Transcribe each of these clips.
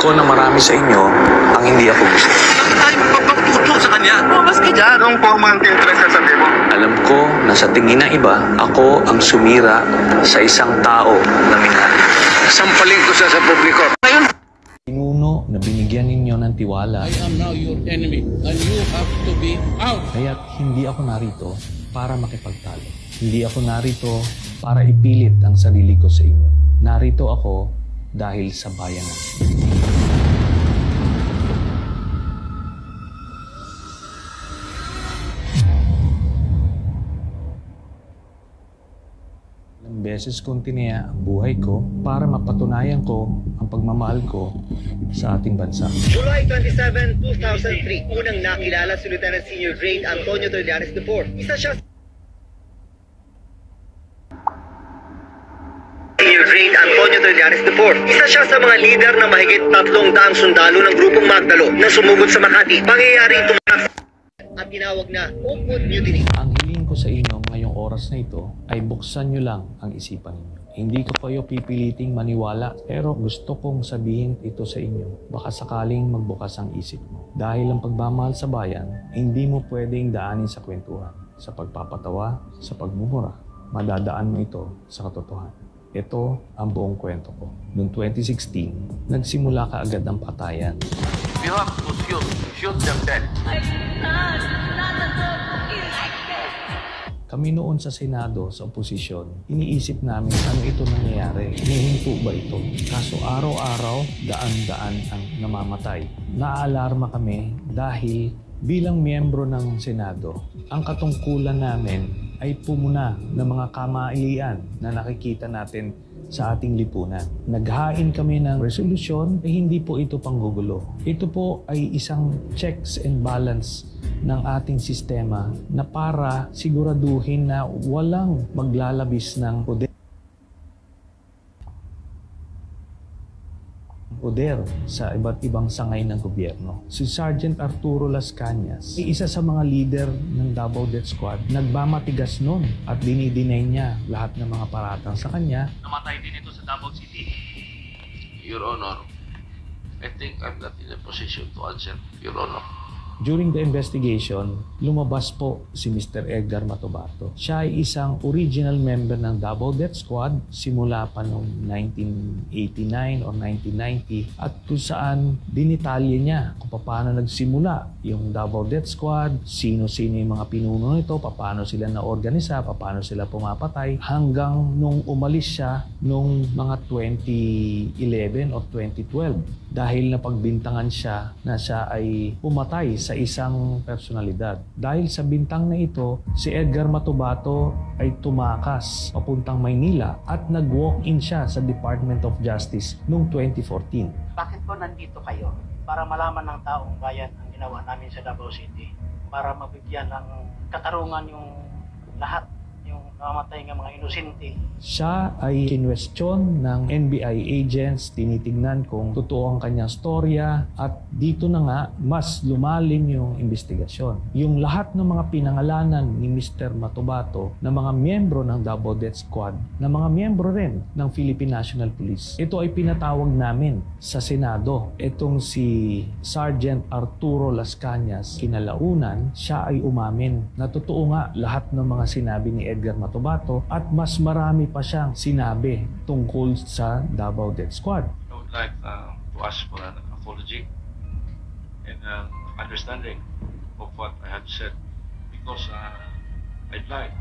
ko na marami sa inyo ang hindi ako gusto. Saan tayo magpapagtuto sa kanya? Mas ka dyan. Anong formal interest sa sabi mo? Alam ko na sa tingin ng iba, ako ang sumira sa isang tao na minahal. Sampaling ko siya sa publiko. Ngayon, Pinuno na binigyan ninyo ng tiwala. I am now your enemy and you have to be out. Kaya't hindi ako narito para makipagtalo. Hindi ako narito para ipilit ang sarili ko sa inyo. Narito ako dahil sa bayanan. Ilang beses kong tinaya ang buhay ko para mapatunayan ko ang pagmamahal ko sa ating bansa. July 27, 2003, unang nakilala si Lieutenant Senior Grade Antonio Trillanes IV. Senior Grade Antonio Trillanes IV. Isa siya sa mga leader ng mahigit 300 sundalo ng Grupong Magdalo na sumugod sa Makati. Pangyayaring tumatak at tinawag na Oakwood Mutiny. Ang hiling ko sa inyo ngayong oras na ito ay buksan nyo lang ang isipan ninyo. Hindi ko kayo pipiliting maniwala, pero gusto kong sabihin ito sa inyo. Baka sakaling magbukas ang isip mo. Dahil ang pagmamahal sa bayan, hindi mo pwedeng daanin sa kwentuhan, sa pagpapatawa, sa pagmumura. Madadaan mo ito sa katotohanan. Ito ang buong kwento ko. Noong 2016, nagsimula kaagad ang patayan. you have to shoot them dead. Kami noon sa Senado, sa oposisyon, iniisip namin ano ito nangyayari. Hinihinto ba ito? Kaso araw-araw, daan-daan ang namamatay. Naaalarma kami dahil bilang miyembro ng Senado, ang katungkulan namin ay pumuna ng mga kamailian na nakikita natin sa ating lipunan. Naghain kami ng resolusyon, hindi po ito panggugulo. Ito po ay isang checks and balance ng ating sistema na para siguraduhin na walang maglalabis ng poder sa iba't ibang sangay ng gobyerno. Si Sergeant Arturo Las Cañas ay isa sa mga leader ng Davao Death Squad. Nagmamatigas nun at dinidinay niya lahat ng mga paratang sa kanya. Namatay din ito sa Davao City. Your Honor, I think I'm not in a position to answer, Your Honor. During the investigation, lumabas po si Mr. Edgar Matubato. Siya ay isang original member ng Davao Death Squad simula pa noong 1989 or 1990 at kung saan dinitalye niya kung paano nagsimula yung Davao Death Squad, sino-sino yung mga pinuno nito, paano sila na-organisa, paano sila pumapatay hanggang nung umalis siya nung mga 2011 o 2012 dahil napagbintangan siya na siya ay pumatay sa isang personalidad. Dahil sa bintang na ito, si Edgar Matubato ay tumakas papuntang Maynila at nag-walk-in siya sa Department of Justice noong 2014. Bakit po nandito kayo? Para malaman ng taong bayan ang ginawa namin sa Davao City. Para mabigyan ng katarungan yung lahat, yung namatay ng mga inosente. Siya ay kinwestiyon ng NBI agents, tinitingnan kung totoo ang kanyang storya at dito na nga mas lumalim yung investigasyon. Yung lahat ng mga pinangalanan ni Mr. Matubato na mga miyembro ng Davao Death Squad, na mga miyembro rin ng Philippine National Police, ito ay pinatawag namin sa Senado. Itong si Sergeant Arturo Las Cañas, kinalaunan, siya ay umamin na totoo nga lahat ng mga sinabi ni Edgar Matubato at mas marami pa siyang sinabi tungkol sa Davao Death Squad. I would like to ask for an apology and understanding of what I had said because I'd like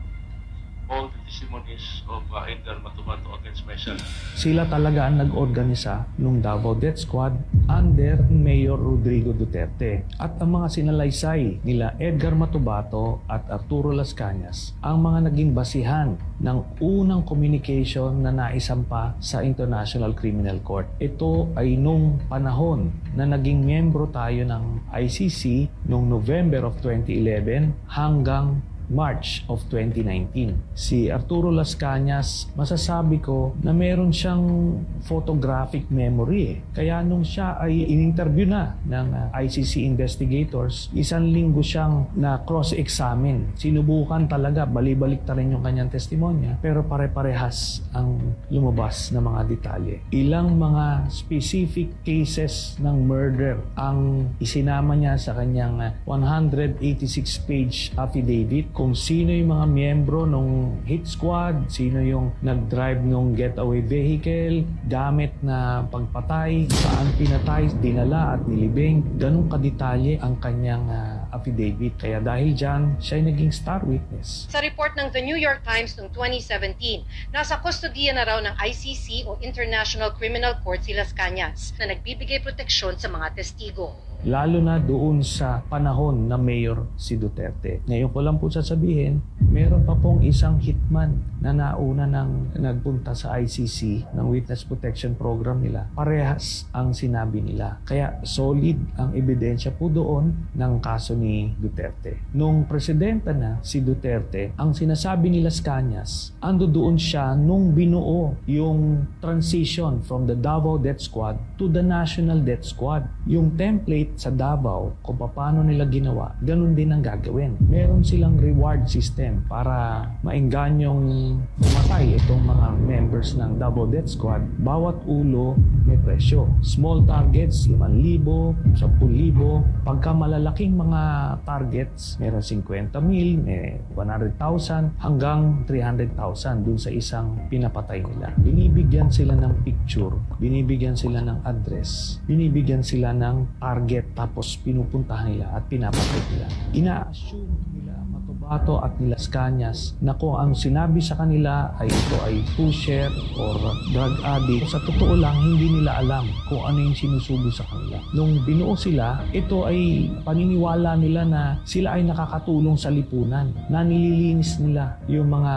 all the testimonies of Edgar Matubato against myself. Sila talaga ang nag-organisa nung Davao Death Squad under Mayor Rodrigo Duterte. At ang mga sinalaysay nila Edgar Matubato at Arturo Las Cañas ang mga naging basihan ng unang communication na naisampa sa International Criminal Court. Ito ay nung panahon na naging miyembro tayo ng ICC noong November of 2011 hanggang March of 2019. Si Arturo Las Cañas, masasabi ko na meron siyang photographic memory. Kaya nung siya ay in-interview na ng ICC investigators, isang linggo siyang na cross-examine. Sinubukan talaga, bali-balik ta rin yung kanyang testimonya, pero pare-parehas ang lumabas na mga detalye. Ilang mga specific cases ng murder ang isinama niya sa kanyang 186-page affidavit, kung sino yung mga miyembro ng hit squad, sino yung nag-drive ng getaway vehicle, gamit na pagpatay, saan pinatay, dinala at nilibing. Ganun kadetalye ang kanyang affidavit. Kaya dahil dyan, siya ay naging star witness. Sa report ng The New York Times noong 2017, nasa kustodiya na raw ng ICC o International Criminal Court si Las Cañas na nagbibigay proteksyon sa mga testigo. Lalo na doon sa panahon na mayor si Duterte. Ngayon ko lang po sasabihin, meron pa pong isang hitman na nauna nang nagpunta sa ICC ng Witness Protection Program nila. Parehas ang sinabi nila. Kaya solid ang ebidensya po doon ng kaso ni Duterte. Nung presidente na si Duterte, ang sinasabi ni Las Cañas, ando doon siya nung binuo yung transition from the Davao Death Squad to the National Death Squad. Yung template sa Davao, kung paano nila ginawa, ganun din ang gagawin. Meron silang reward system para maenganyong pumatay itong mga members ng Davao Death Squad. Bawat ulo may presyo. Small targets, 5,000, 10,000. Pagka malalaking mga targets, meron 50,000, may 100,000, hanggang 300,000 dun sa isang pinapatay nila. Binibigyan sila ng picture, binibigyan sila ng address, binibigyan sila ng target, tapos pinupuntahan nila at pinapatay nila. Ina-assume nila Matobato at ni Las Cañas na kung ang sinabi sa kanila ay ito ay pusher or drug addict, sa totoo lang hindi nila alam kung ano yung sinusubo sa kanila. Nung binuo sila, ito ay paniniwala nila na sila ay nakakatulong sa lipunan, na nililinis nila yung mga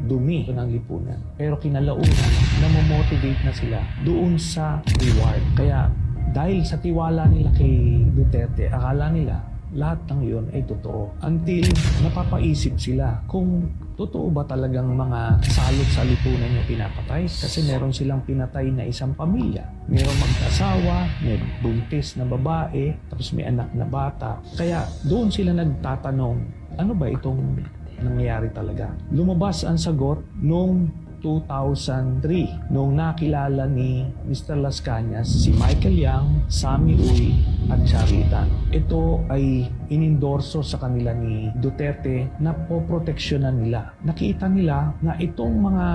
dumi ng lipunan. Pero kinalaunan, namomotivate na sila doon sa reward. Kaya dahil sa tiwala nila kay Duterte, akala nila lahat ng yun ay totoo. Until napapaisip sila kung totoo ba talagang mga salot sa lipunan yung pinapatay. Kasi meron silang pinatay na isang pamilya. Merong mag-asawa, may buntis na babae, tapos may anak na bata. Kaya doon sila nagtatanong, ano ba itong nangyayari talaga? Lumabas ang sagot noong 2003 nung nakilala ni Mr. Las Cañas si Michael Yang, Sammy Uy at Charita. Ito ay inendorso sa kanila ni Duterte na poproteksyonan nila. Nakita nila na itong mga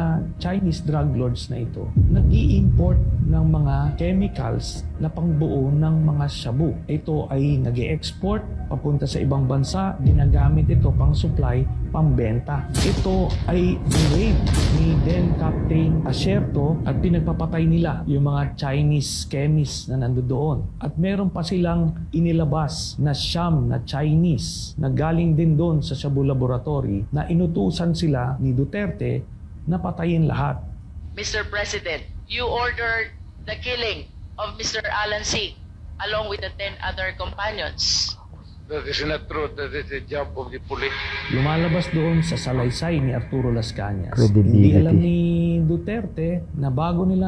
Chinese drug lords na ito nag-i-import ng mga chemicals na pangbuo ng mga shabu. Ito ay nag-i-export papunta sa ibang bansa, ginagamit ito pang supply, pambenta. Ito ay raid ni then Captain Asierto at pinagpapatay nila yung mga Chinese chemists na nandoon. At meron pa silang inilabas na sham na Chinese na galing din doon sa Shabu Laboratory na inutusan sila ni Duterte na patayin lahat. Mr. President, you ordered the killing of Mr. Alan C. along with the 10 other companions. That is not true. That is the job of the police. Lumalabas doon sa salaysay ni Arturo Las Cañas. Hindi alam ni Duterte na bago nila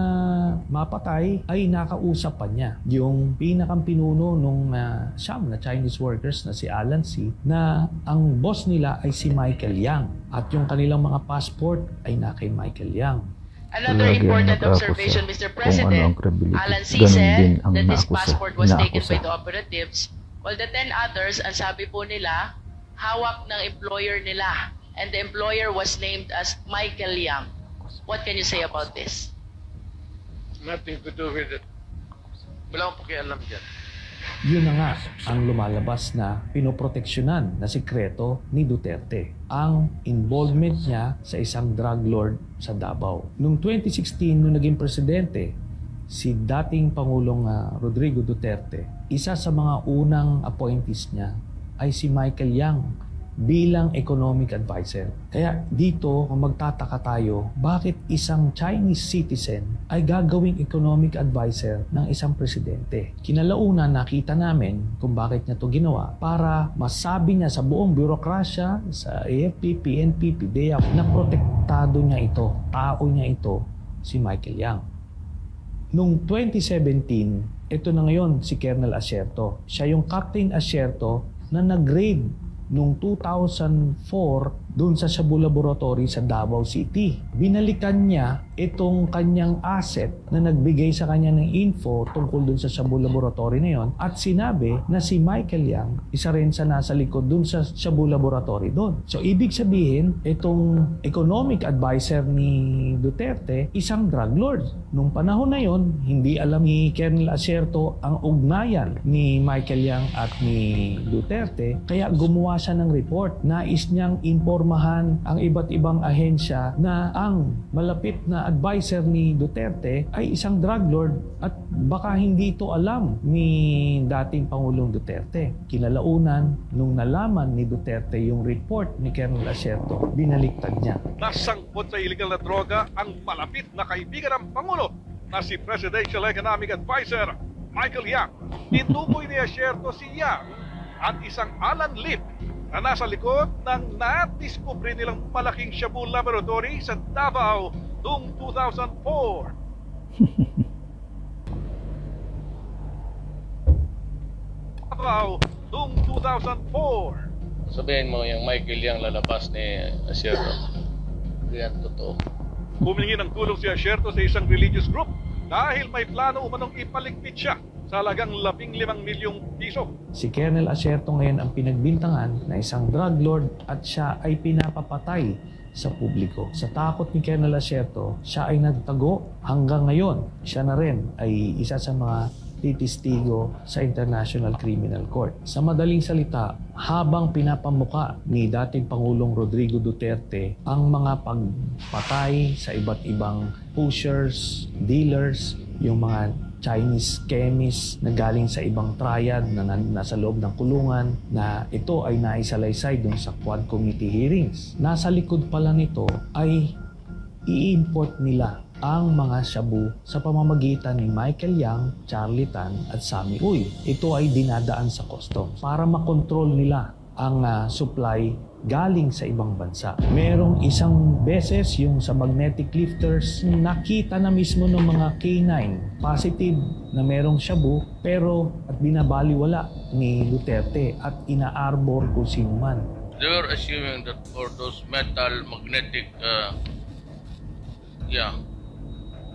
mapatay ay nakausap pa niya yung pinakang pinuno nung siyam na Chinese workers na si Alan C. na ang boss nila ay si Michael Yang at yung kanilang mga passport ay na kay Michael Yang. Another important observation, Mr. President, Alan C. said that his passport was taken by the operatives, while the 10 others, ang sabi po nila, hawak ng employer nila. And the employer was named as Michael Yang. What can you say about this? Nothing to do with it. Wala akong pakialam dyan. Yun na nga ang lumalabas na pinoproteksyonan na sikreto ni Duterte. Ang involvement niya sa isang drug lord sa Davao. Noong 2016, nung naging presidente, si dating Pangulong Rodrigo Duterte, isa sa mga unang appointees niya ay si Michael Yang bilang economic advisor. Kaya dito, magtataka tayo, bakit isang Chinese citizen ay gagawing economic advisor ng isang presidente? Kinalaunan, nakita namin kung bakit niya ito ginawa para masabi niya sa buong bürokrasya, sa AFP, PNP, PDEA, na protektado niya ito, tao niya ito, si Michael Yang. Noong 2017, ito na ngayon si Colonel Asierto. Siya yung Captain Asierto na nag-raid noong 2004 doon sa Shabu Laboratory sa Davao City. Binalikan niya itong kanyang asset na nagbigay sa kanya ng info tungkol doon sa Shabu Laboratory na yon at sinabi na si Michael Yang isa rin sa nasa likod doon sa Shabu Laboratory doon. So ibig sabihin, itong economic advisor ni Duterte, isang drug lord. Nung panahon na yon, hindi alam ni Colonel Asierto ang ugnayan ni Michael Yang at ni Duterte, kaya gumawa siya ng report. Nais niyang impormahan ang iba't ibang ahensya na ang malapit na advisor ni Duterte ay isang drug lord at baka hindi ito alam ni dating Pangulong Duterte. Kinalaunan, nung nalaman ni Duterte yung report ni Colonel Asierto, binaliktad niya. Nasangkot sa illegal na droga ang malapit na kaibigan ng Pangulo na si Presidential Economic Advisor Michael Yang. Itukoy ni Asierto si Yang at isang Alan Lim na nasa likod ng nadiskubre nilang malaking Shabu Laboratory sa Davao noong 2004. Davao noong 2004. Sabihin mo yung Michael Yang lalabas ni Asierto. Yan totoo. Humingi ng tulong si Asierto sa isang religious group dahil may plano umanong ipaligpit siya sa halagang 15 milyong piso. Si Colonel Asierto ngayon ang pinagbintangan na isang drug lord at siya ay pinapapatay sa publiko. Sa takot ni Colonel Asierto, siya ay nagtago hanggang ngayon. Siya na rin ay isa sa mga titistigo sa International Criminal Court. Sa madaling salita, habang pinapamuka ni dating Pangulong Rodrigo Duterte ang mga pagpatay sa iba't ibang pushers, dealers, yung mga Chinese chemists na galing sa ibang triad na nasa loob ng kulungan, na ito ay naisalaysay dun sa Quad Committee hearings. Nasa likod pala nito ay i-import nila ang mga shabu sa pamamagitan ni Michael Yang, Charlie Tan at Sammy Uy. Ito ay dinadaan sa customs para makontrol nila ang supply galing sa ibang bansa. Merong isang beses yung sa magnetic lifters, nakita na mismo ng mga K9 positive na merong shabu, pero at binabaliwala ni Duterte at ina-arbor kung sino man. They were assuming that for those metal magnetic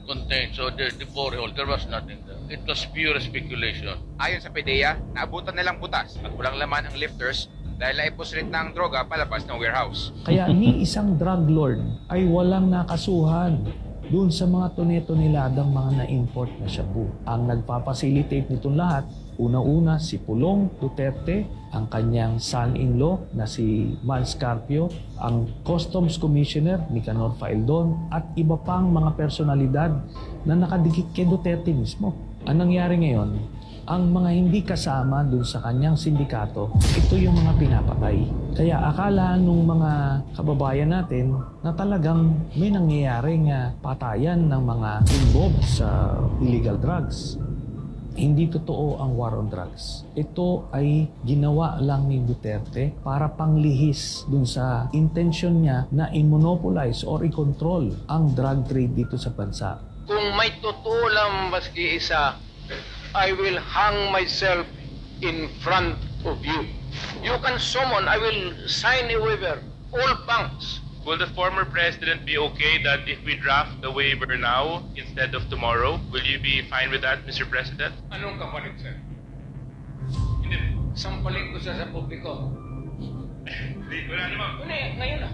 contained, so the borehole, there was nothing there. It was pure speculation. Ayon sa PDEA, naabutan nilang butas at walang laman ang lifters dahil naipuslit na ang droga palabas ng warehouse. Kaya ni isang drug lord ay walang nakasuhan doon sa mga tone-toneladang mga na-import na shabu. Ang nagpapacilitate nitong lahat, una-una si Pulong Duterte, ang kanyang son-in-law na si Mans Carpio, ang Customs Commissioner Nicanor Faeldon, at iba pang mga personalidad na nakadikit kay Duterte mismo. Ang nangyari ngayon, ang mga hindi kasama dun sa kanyang sindikato, ito yung mga pinapatay. Kaya akala nung mga kababayan natin na talagang may nangyayaring patayan ng mga involved sa illegal drugs. Hindi totoo ang war on drugs. Ito ay ginawa lang ni Duterte para panglihis dun sa intention niya na i-monopolize or i-control ang drug trade dito sa bansa. Kung may totoo lang maski isa, I will hang myself in front of you. You can summon, I will sign a waiver, all banks. Will the former president be okay that if we draft the waiver now instead of tomorrow? Will you be fine with that, Mr. President? Anong kapalit, sir? Hindi. Sampalin ko siya sa publiko. Hindi, wala naman. Ngayon na.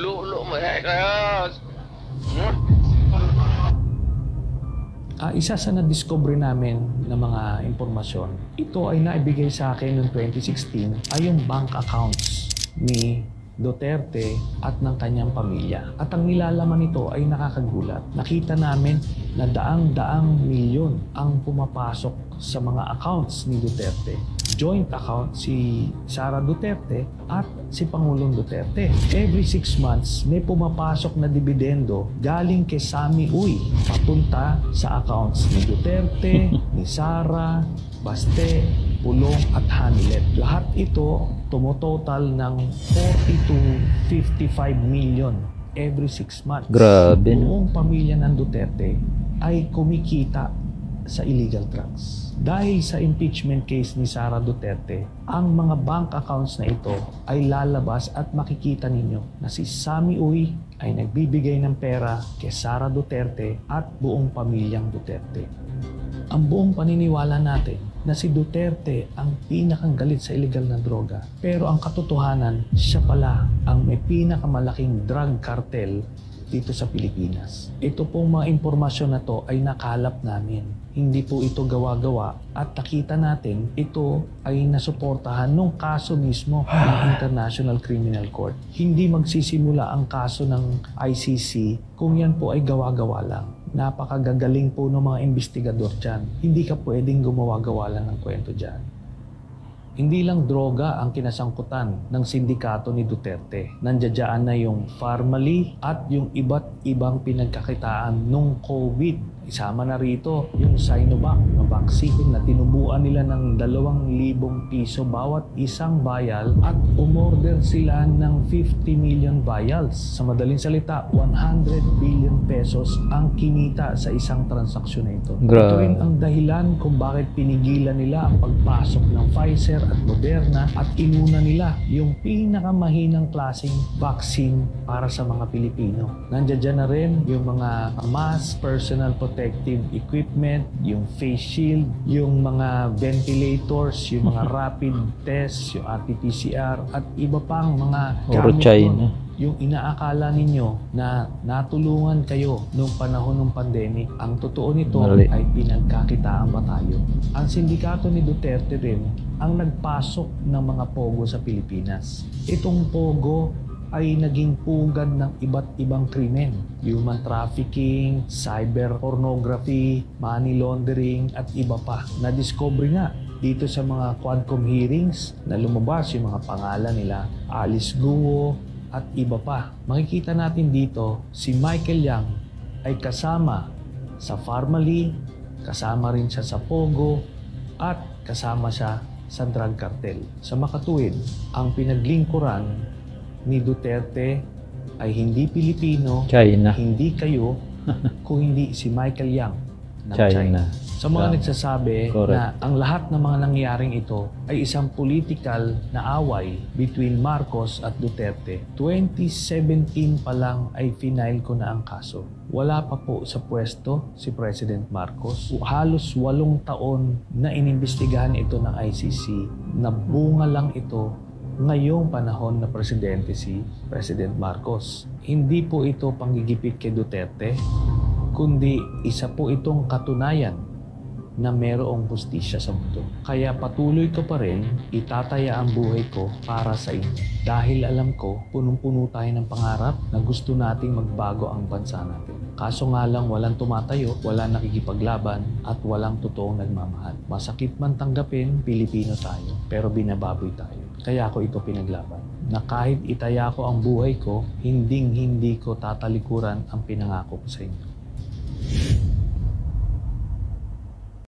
Lulo mo. Isa sa na-discover namin na mga impormasyon, ito ay naibigay sa akin noong 2016, ay yung bank accounts ni Duterte at ng kanyang pamilya. At ang nilalaman nito ay nakakagulat. Nakita namin na daang-daang milyon ang pumapasok sa mga accounts ni Duterte. joint account si Sara Duterte at si Pangulong Duterte. Every 6 months, may pumapasok na dividendo galing kay Sami Uy papunta sa accounts ni Duterte, ni Sara, Baste, Pulong at Hanilet. Lahat ito tumototal ng 40 to 55 million every 6 months. Grabe. Buong pamilya ng Duterte ay kumikita sa illegal drugs. Dahil sa impeachment case ni Sara Duterte, ang mga bank accounts na ito ay lalabas at makikita ninyo na si Sami Uy ay nagbibigay ng pera kay Sara Duterte at buong pamilyang Duterte. Ang buong paniniwala natin na si Duterte ang pinakang galit sa illegal na droga. Pero ang katotohanan, siya pala ang may pinakamalaking drug cartel dito sa Pilipinas. Ito pong mga impormasyon na to ay nakalap namin. Hindi po ito gawa-gawa at nakita natin ito ay nasuportahan nung kaso mismo ng International Criminal Court. Hindi magsisimula ang kaso ng ICC kung yan po ay gawa-gawa lang. Napakagagaling po ng mga investigador dyan. Hindi ka pwedeng gumawa-gawa lang ng kwento dyan. Hindi lang droga ang kinasangkutan ng sindikato ni Duterte. Nandiyan na yung Pharmally at yung iba't ibang pinagkakitaan nung COVID. Isama na rito yung Sinovac na vaccine na tinubuan nila ng 2,000 piso bawat isang vial at umorder sila ng 50 million vials. Sa madaling salita, 100 billion pesos ang kinita sa isang transaksyon na ito. Ito rin ang dahilan kung bakit pinigilan nila ang pagpasok ng Pfizer at Moderna at inuna nila yung pinakamahinang klaseng vaccine para sa mga Pilipino. Nandiyan na rin yung mga mask, personal protective equipment, yung face shield, yung mga ventilators, yung mga rapid tests, yung RT-PCR at iba pang mga gamit nun. Yung inaakala ninyo na natulungan kayo noong panahon ng pandemic, ang totoo nito ay pinagkakitaan pa tayo. Ang sindikato ni Duterte rin ang nagpasok ng mga pogo sa Pilipinas. Itong pogo ay naging pugad ng iba't ibang krimen. Human trafficking, cyber pornography, money laundering at iba pa. Na-discover nga dito sa mga Quadcom hearings na lumabas yung mga pangalan nila Alice Guo at iba pa. Makikita natin dito si Michael Yang ay kasama sa Pharmally, kasama rin siya sa Pogo at kasama siya sa drug cartel. Sa makatuwid, ang pinaglingkuran ni Duterte ay hindi Pilipino, China. Hindi kayo, kung hindi si Michael Yang ng China. Sa mga nagsasabi na ang lahat ng mga nangyaring ito ay isang political na away between Marcos at Duterte. 2017 pa lang ay final ko na ang kaso. Wala pa po sa pwesto si President Marcos. Halos 8 taon na inimbestigahan ito ng ICC. Nabunga lang ito ngayong panahon na presidente si President Marcos. Hindi po ito panggigipit kay Duterte, kundi isa po itong katunayan na mayroong hustisya sa mundo. Kaya patuloy ko pa rin itataya ang buhay ko para sa inyo. Dahil alam ko, punong-puno tayo ng pangarap na gusto nating magbago ang bansa natin. Kaso nga lang walang tumatayo, walang nakikipaglaban, at walang totoong nagmamahal. Masakit man tanggapin, Pilipino tayo, pero binababoy tayo. Kaya ako ito pinaglaban. Na kahit itaya ko ang buhay ko, hinding-hindi ko tatalikuran ang pinangako ko sa inyo.